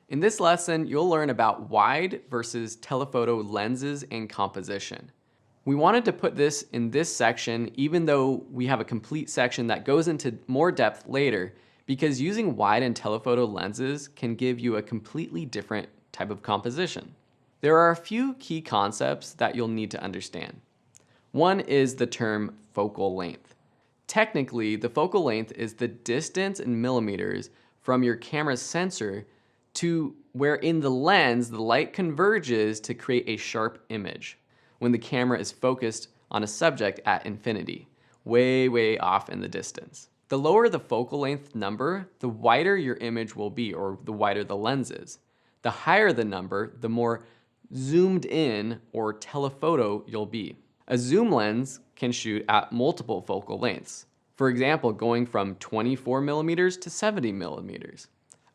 In this lesson, you'll learn about wide versus telephoto lenses and composition. We wanted to put this in this section even though we have a complete section that goes into more depth later, because using wide and telephoto lenses can give you a completely different type of composition. There are a few key concepts that you'll need to understand. One is the term focal length. Technically, the focal length is the distance in millimeters from your camera's sensor to where in the lens the light converges to create a sharp image when the camera is focused on a subject at infinity, way off in the distance. The lower the focal length number, the wider your image will be, or the wider the lens is. The higher the number, the more zoomed in or telephoto you'll be. A zoom lens can shoot at multiple focal lengths. For example, going from 24 millimeters to 70 millimeters.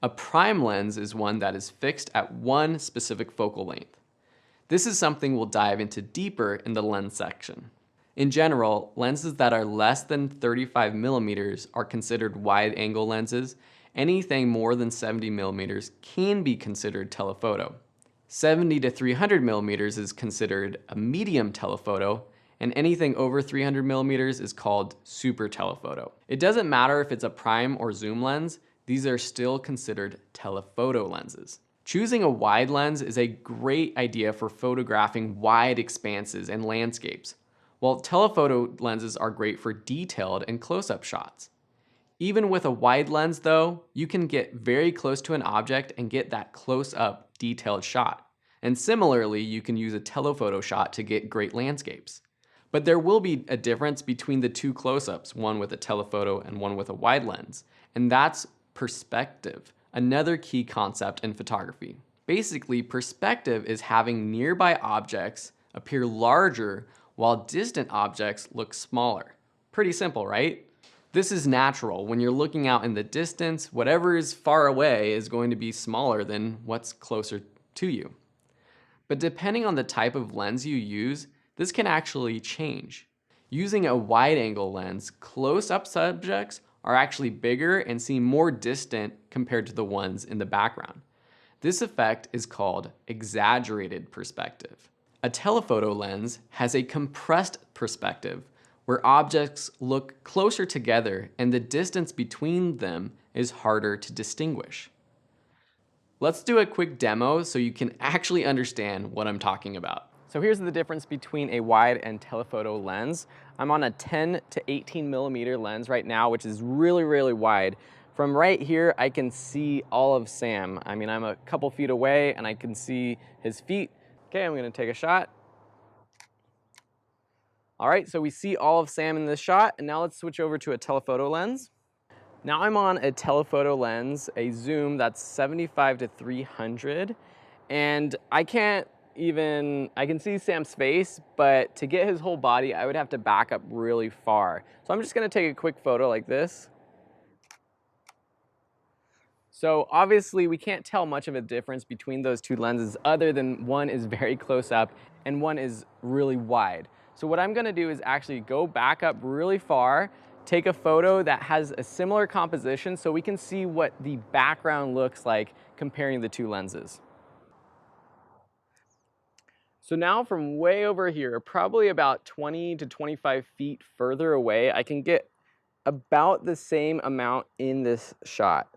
A prime lens is one that is fixed at one specific focal length. This is something we'll dive into deeper in the lens section. In general, lenses that are less than 35 millimeters are considered wide-angle lenses. Anything more than 70 millimeters can be considered telephoto. 70 to 300 millimeters is considered a medium telephoto, and anything over 300 millimeters is called super telephoto. It doesn't matter if it's a prime or zoom lens, these are still considered telephoto lenses. Choosing a wide lens is a great idea for photographing wide expanses and landscapes, while telephoto lenses are great for detailed and close-up shots. Even with a wide lens though, you can get very close to an object and get that close-up detailed shot. And similarly, you can use a telephoto shot to get great landscapes. But there will be a difference between the two close-ups, one with a telephoto and one with a wide lens, and that's perspective, another key concept in photography. Basically, perspective is having nearby objects appear larger while distant objects look smaller. Pretty simple, right? This is natural. When you're looking out in the distance, whatever is far away is going to be smaller than what's closer to you. But depending on the type of lens you use, this can actually change. Using a wide-angle lens, close-up subjects are actually bigger and seem more distant compared to the ones in the background. This effect is called exaggerated perspective. A telephoto lens has a compressed perspective, where objects look closer together and the distance between them is harder to distinguish. Let's do a quick demo so you can actually understand what I'm talking about. So here's the difference between a wide and telephoto lens. I'm on a 10 to 18 millimeter lens right now, which is really wide. From right here, I can see all of Sam. I mean, I'm a couple feet away and I can see his feet. Okay, I'm gonna take a shot. All right, so we see all of Sam in this shot, and now let's switch over to a telephoto lens. Now I'm on a telephoto lens, a zoom that's 75 to 300, and I can see Sam's face, but to get his whole body, I would have to back up really far. So I'm just gonna take a quick photo like this. So obviously we can't tell much of a difference between those two lenses other than one is very close up and one is really wide. So what I'm gonna do is actually go back up really far, take a photo that has a similar composition so we can see what the background looks like comparing the two lenses. So now from way over here, probably about 20 to 25 feet further away, I can get about the same amount in this shot.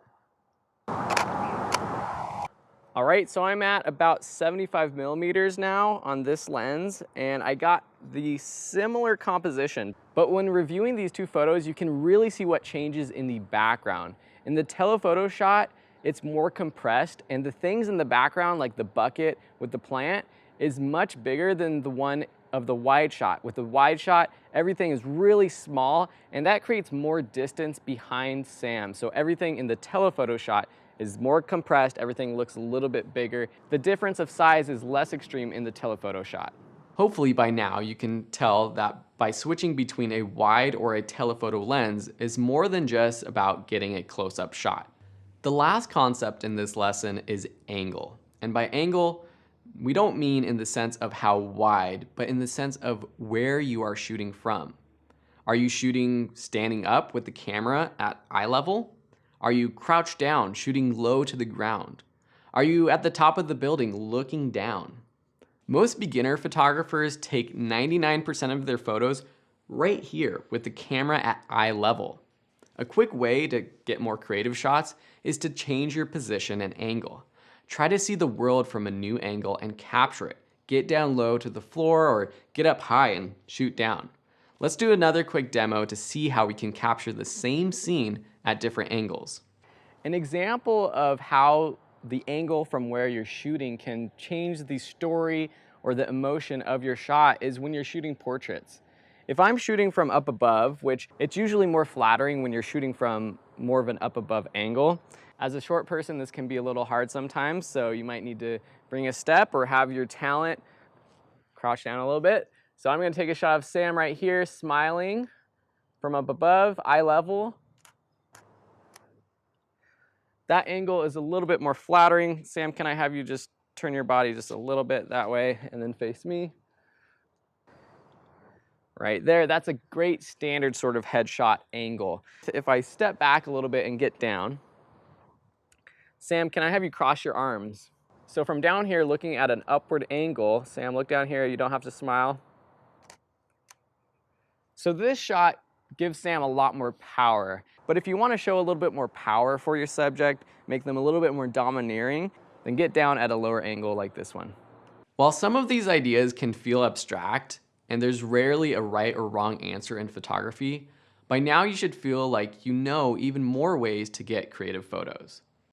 All right, so I'm at about 75 millimeters now on this lens, and I got the similar composition. But when reviewing these two photos, you can really see what changes in the background. In the telephoto shot, it's more compressed, and the things in the background, like the bucket with the plant, is much bigger than the one of the wide shot. With the wide shot, everything is really small, and that creates more distance behind Sam. So everything in the telephoto shot is more compressed, everything looks a little bit bigger. The difference of size is less extreme in the telephoto shot. Hopefully by now you can tell that by switching between a wide or a telephoto lens is more than just about getting a close-up shot. The last concept in this lesson is angle. And by angle, we don't mean in the sense of how wide, but in the sense of where you are shooting from. Are you shooting standing up with the camera at eye level? Are you crouched down, shooting low to the ground? Are you at the top of the building looking down? Most beginner photographers take 99% of their photos right here with the camera at eye level. A quick way to get more creative shots is to change your position and angle. Try to see the world from a new angle and capture it. Get down low to the floor or get up high and shoot down. Let's do another quick demo to see how we can capture the same scene at different angles. An example of how the angle from where you're shooting can change the story or the emotion of your shot is when you're shooting portraits. If I'm shooting from up above, which it's usually more flattering when you're shooting from more of an up above angle. As a short person, this can be a little hard sometimes, so you might need to bring a step or have your talent crouch down a little bit. So I'm gonna take a shot of Sam right here, smiling from up above, eye level. That angle is a little bit more flattering. Sam, can I have you just turn your body just a little bit that way and then face me? Right there, that's a great standard sort of headshot angle. If I step back a little bit and get down, Sam, can I have you cross your arms? So from down here looking at an upward angle, Sam, look down here, you don't have to smile. So this shot gives Sam a lot more power. But if you want to show a little bit more power for your subject, make them a little bit more domineering, then get down at a lower angle like this one. While some of these ideas can feel abstract, and there's rarely a right or wrong answer in photography, by now you should feel like you know even more ways to get creative photos.